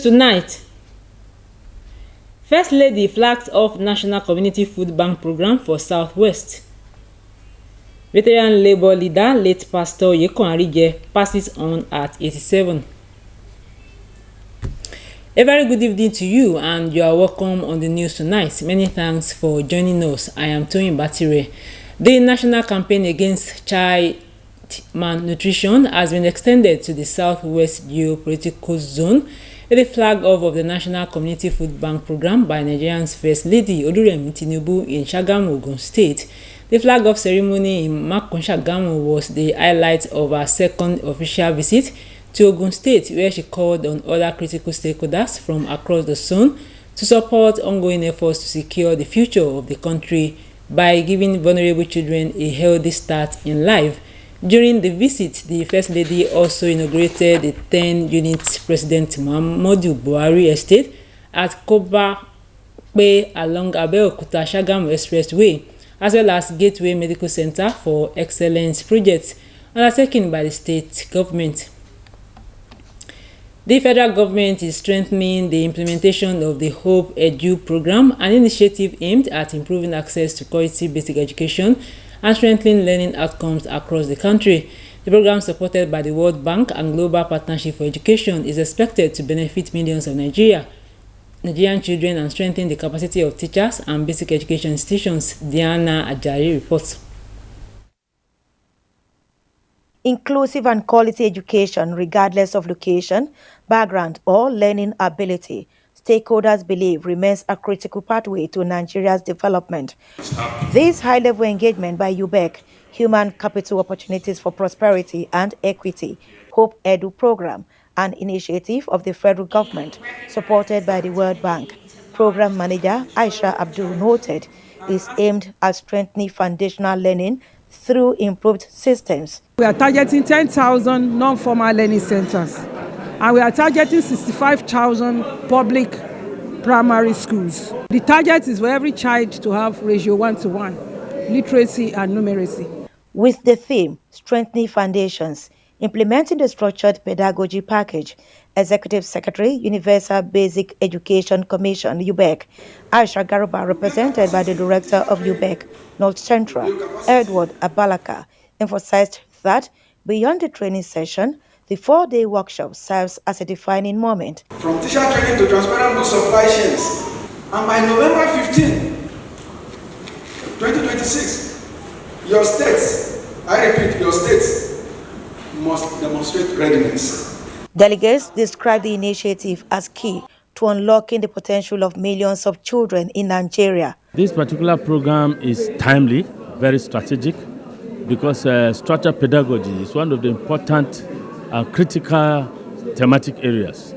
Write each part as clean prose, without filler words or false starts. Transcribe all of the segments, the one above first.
tonight. First Lady flags off National Community Food Bank Program for Southwest. Veteran Labour leader, late Pastor Yekon Arije, passes on at 87. A very good evening to you, and you are welcome on the news tonight. Many thanks for joining us. I am Toyin Batire. The national campaign against child malnutrition has been extended to the Southwest geopolitical zone with the flag off of the National Community Food Bank Program by Nigeria's First Lady Oluremi Tinubu in Shagamu, Ogun State. The flag off ceremony in Makun Shagamu was the highlight of her second official visit to Ogun State, where she called on other critical stakeholders from across the zone to support ongoing efforts to secure the future of the country by giving vulnerable children a healthy start in life. During the visit, the First Lady also inaugurated the 10-unit President Muhammadu Buhari estate at Koba Pe along Abeokuta-Shagamu Expressway, as well as Gateway Medical Center for Excellence projects undertaken by the state government. The federal government is strengthening the implementation of the Hope Edu program, an initiative aimed at improving access to quality basic education and strengthening learning outcomes across the country. The program, supported by the World Bank and Global Partnership for Education, is expected to benefit millions of Nigerian children and strengthen the capacity of teachers and basic education institutions. Diana Ajayi reports. Inclusive and quality education, regardless of location, background, or learning ability, stakeholders believe remains a critical pathway to Nigeria's development. This high-level engagement by UBEC, Human Capital Opportunities for Prosperity and Equity, Hope Edu program, an initiative of the federal government supported by the World Bank. Program manager Aisha Abdul noted is aimed at strengthening foundational learning through improved systems. We are targeting 10,000 non-formal learning centers, and we are targeting 65,000 public primary schools. The target is for every child to have ratio 1-to-1, literacy and numeracy. With the theme, Strengthening Foundations, Implementing the Structured Pedagogy Package, Executive Secretary, Universal Basic Education Commission, UBEC, Aisha Garuba, represented by the Director of UBEC North Central, Edward Abalaka, emphasized that beyond the training session, the 4-day workshop serves as a defining moment. From teacher training to transparent book supply chains, and by November 15, 2026, your states, I repeat, your states must demonstrate readiness. Delegates described the initiative as key to unlocking the potential of millions of children in Nigeria. This particular program is timely, very strategic, because structured pedagogy is one of the important critical thematic areas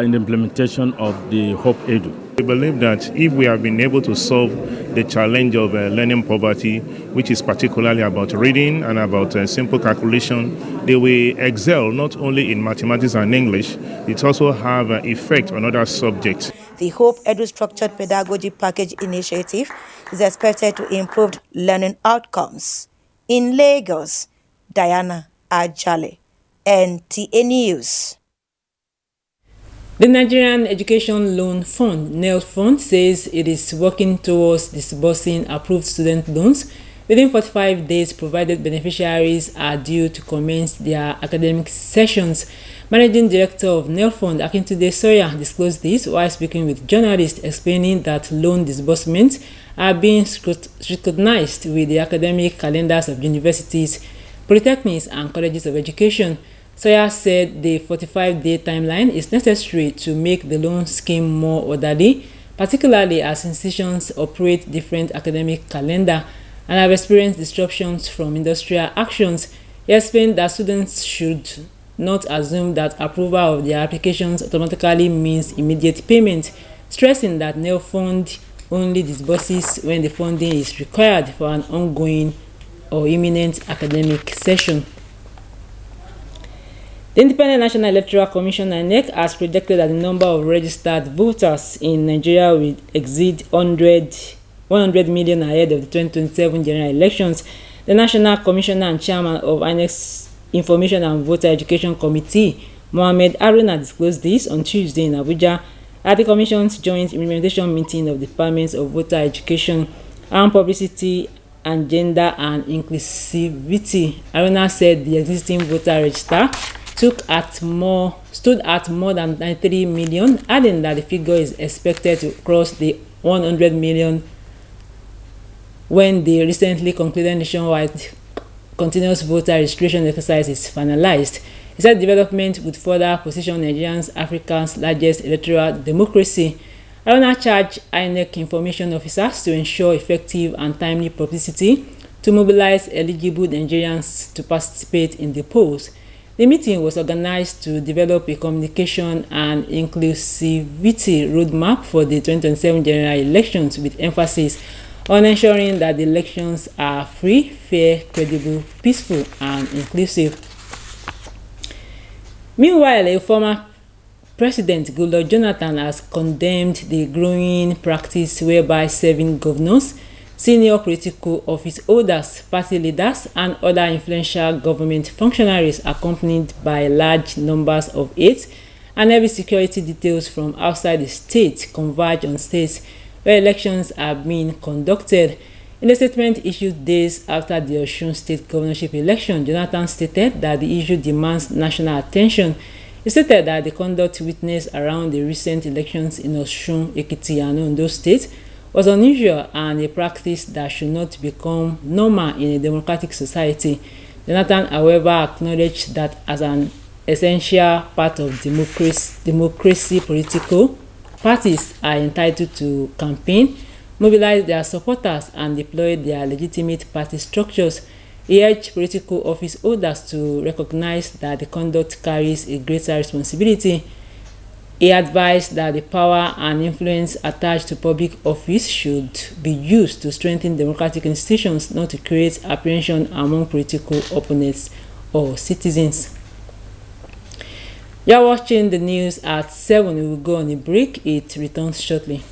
in the implementation of the Hope Edu. We believe that if we have been able to solve the challenge of learning poverty, which is particularly about reading and about simple calculation, they will excel not only in mathematics and English, it also have an effect on other subjects. The Hope Edu Structured Pedagogy Package initiative is expected to improve learning outcomes. In Lagos, Diana Ajale, NTA News. The Nigerian Education Loan Fund, NEL Fund, says it is working towards disbursing approved student loans within 45 days, provided beneficiaries are due to commence their academic sessions. Managing Director of NEL Fund, Akintunde Sawyer, disclosed this while speaking with journalists, explaining that loan disbursements are being scrutinized with the academic calendars of universities, polytechnics, and colleges of education. Sawyer said the 45-day timeline is necessary to make the loan scheme more orderly, particularly as institutions operate different academic calendar and have experienced disruptions from industrial actions. He explained that students should not assume that approval of their applications automatically means immediate payment, stressing that NEL Fund only disburses when the funding is required for an ongoing or imminent academic session. The Independent National Electoral Commission (INEC) has predicted that the number of registered voters in Nigeria will exceed 100 million ahead of the 2027 general elections. The National Commissioner and Chairman of INEC's Information and Voter Education Committee, Mohammed Haruna disclosed this on Tuesday in Abuja at the Commission's joint implementation meeting of the Departments of Voter Education and Publicity and Gender and Inclusivity. Haruna said the existing voter register stood at more than 93 million, adding that the figure is expected to cross the 100 million when the recently concluded nationwide continuous voter registration exercise is finalized. He said development would further position Nigerians Africa's largest electoral democracy. Haruna charged INEC information officers to ensure effective and timely publicity to mobilize eligible Nigerians to participate in the polls. The meeting was organized to develop a communication and inclusivity roadmap for the 2027 general elections with emphasis on ensuring that the elections are free, fair, credible, peaceful, and inclusive. Meanwhile, a former President Goodluck Jonathan has condemned the growing practice whereby serving governors, senior political office holders, party leaders, and other influential government functionaries accompanied by large numbers of aides and heavy security details from outside the state converge on states where elections are being conducted. In a statement issued days after the Osun State governorship election, Jonathan stated that the issue demands national attention. He stated that the conduct witnessed around the recent elections in Osun, Ekiti, and Ondo states was unusual and a practice that should not become normal in a democratic society. Jonathan, however, acknowledged that as an essential part of democracy, political parties are entitled to campaign, mobilize their supporters, and deploy their legitimate party structures. He urged political office holders to recognize that the conduct carries a greater responsibility. He advised that the power and influence attached to public office should be used to strengthen democratic institutions, not to create apprehension among political opponents or citizens. You're watching the news at 7. We will go on a break. It returns shortly.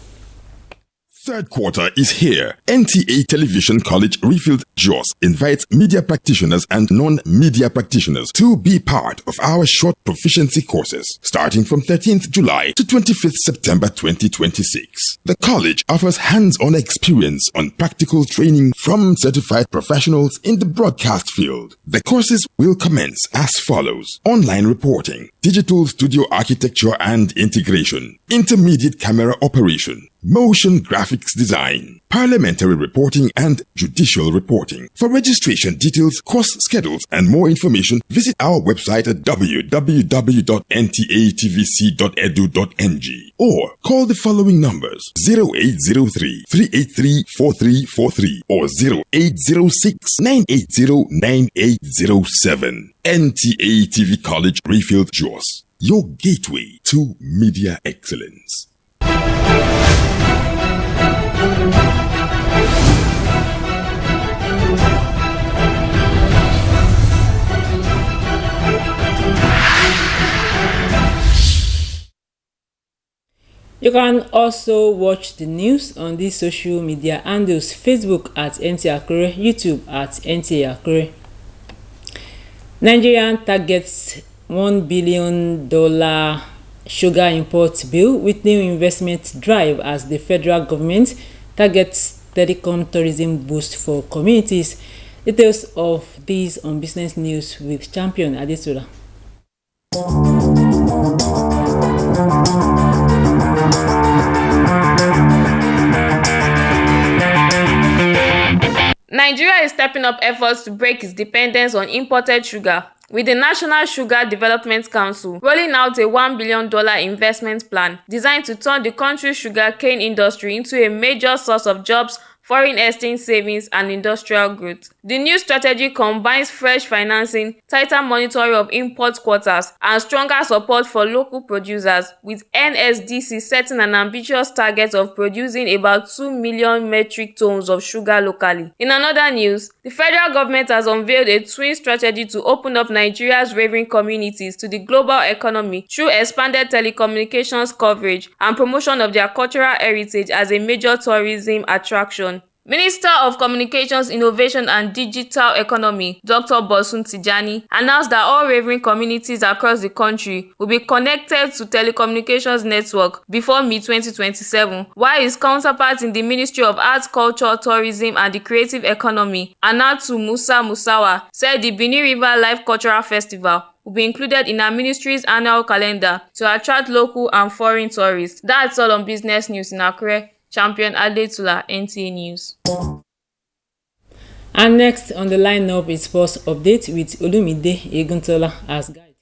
Third quarter is here. NTA Television College Refilled JOS invites media practitioners and non-media practitioners to be part of our short proficiency courses starting from 13th July to 25th September 2026. The college offers hands-on experience on practical training from certified professionals in the broadcast field. The courses will commence as follows: online reporting, digital studio architecture and integration, intermediate camera operation, motion graphics design, parliamentary reporting, and judicial reporting. For registration details, course schedules, and more information, visit our website at www.ntatvc.edu.ng or call the following numbers: 0803-383-4343 or 0806-980-9807. NTA TV College Refilled JOS, your gateway to media excellence. You can also watch the news on these social media handles: Facebook at Nta Akure, YouTube at Nta Akure. Nigeria targets $1 billion sugar import bill with new investment drive as the federal government targets telecom tourism boost for communities. Details of these on Business News with Champion Adesula. Nigeria is stepping up efforts to break its dependence on imported sugar, with the National Sugar Development Council rolling out a $1 billion investment plan designed to turn the country's sugarcane industry into a major source of jobs, foreign exchange savings, and industrial growth. The new strategy combines fresh financing, tighter monitoring of import quotas, and stronger support for local producers, with NSDC setting an ambitious target of producing about 2 million metric tons of sugar locally. In another news, the federal government has unveiled a twin strategy to open up Nigeria's raving communities to the global economy through expanded telecommunications coverage and promotion of their cultural heritage as a major tourism attraction. Minister of Communications, Innovation and Digital Economy, Dr. Bosun Tijani, announced that all Reverend communities across the country will be connected to telecommunications network before mid-2027, while his counterpart in the Ministry of Arts, Culture, Tourism and the Creative Economy, Anatu Musa Musawa, said the Benin River Life Cultural Festival will be included in our ministry's annual calendar to attract local and foreign tourists. That's all on business news in Akure. Champion Adetula, NTA News. And next on the lineup is sports update with Olumide Eguntola as guide.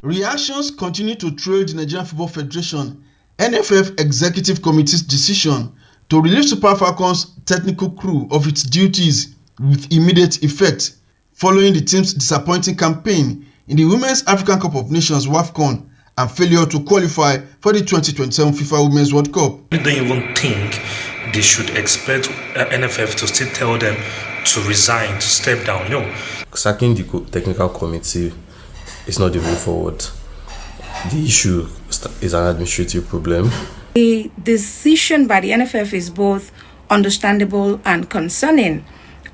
Reactions continue to trail the Nigerian Football Federation NFF Executive Committee's decision to relieve Super Falcons technical crew of its duties with immediate effect following the team's disappointing campaign in the Women's African Cup of Nations WAFCON and failure to qualify for the 2027 FIFA Women's World Cup. I don't even think they should expect NFF to still tell them to resign, to step down. No. Sacking the technical committee is not the way forward. The issue is an administrative problem. The decision by the NFF is both understandable and concerning.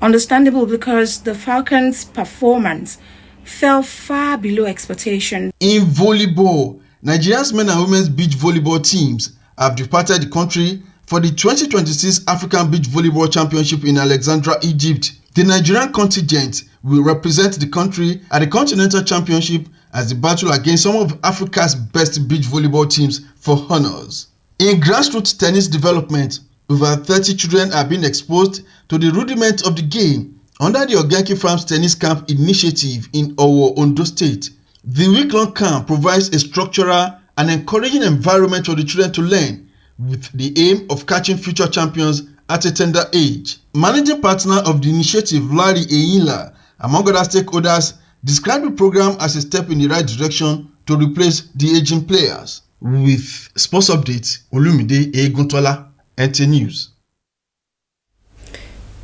Understandable because the Falcons' performance fell far below expectation. In volleyball, Nigeria's men and women's beach volleyball teams have departed the country for the 2026 African Beach Volleyball Championship in Alexandria, Egypt. The Nigerian contingent will represent the country at the Continental Championship as they battle against some of Africa's best beach volleyball teams for honors. In grassroots tennis development, over 30 children are being exposed to the rudiments of the game under the Ogenki Farms Tennis Camp initiative in Owo, Ondo State. The week-long camp provides a structural and encouraging environment for the children to learn, with the aim of catching future champions at a tender age. Managing partner of the initiative, Larry Eyinla, among other stakeholders, described the program as a step in the right direction to replace the aging players. With sports updates, Olumide Eguntola, NTA News.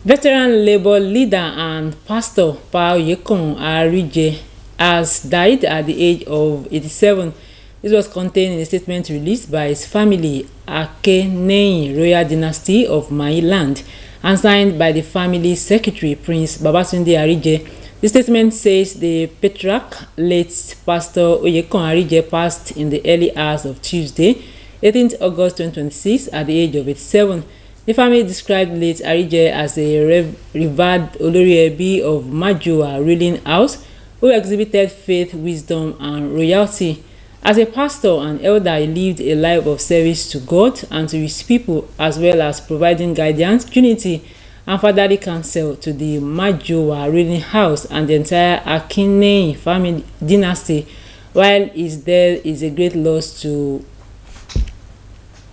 Veteran Labour leader and pastor Pa Oyekon Arije has died at the age of 87. This was contained in a statement released by his family, Akeneyin Royal Dynasty of Mayiland, and signed by the family secretary, Prince Babatunde Arije. The statement says the patriarch, late Pastor Oyekon Arije, passed in the early hours of Tuesday, 18th August 2026, at the age of 87. The family described late Arije as a revered Olori Ebi of Majua ruling house who exhibited faith, wisdom, and royalty. As a pastor and elder, he lived a life of service to God and to his people, as well as providing guidance, unity, and fatherly counsel to the Majua ruling house and the entire Akinei family dynasty. While his death is a great loss to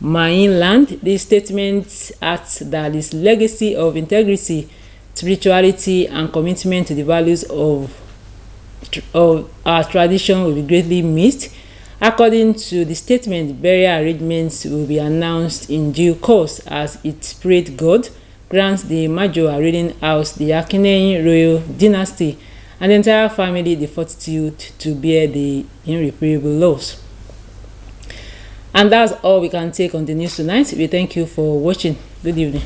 Mainland, this statement adds that his legacy of integrity, spirituality, and commitment to the values of our tradition will be greatly missed. According to the statement, burial arrangements will be announced in due course as it prayed God grants the Majua ruling house, the Akinei royal dynasty, and the entire family the fortitude to bear the irreparable loss. And that's all we can take on the news tonight. We thank you for watching. Good evening.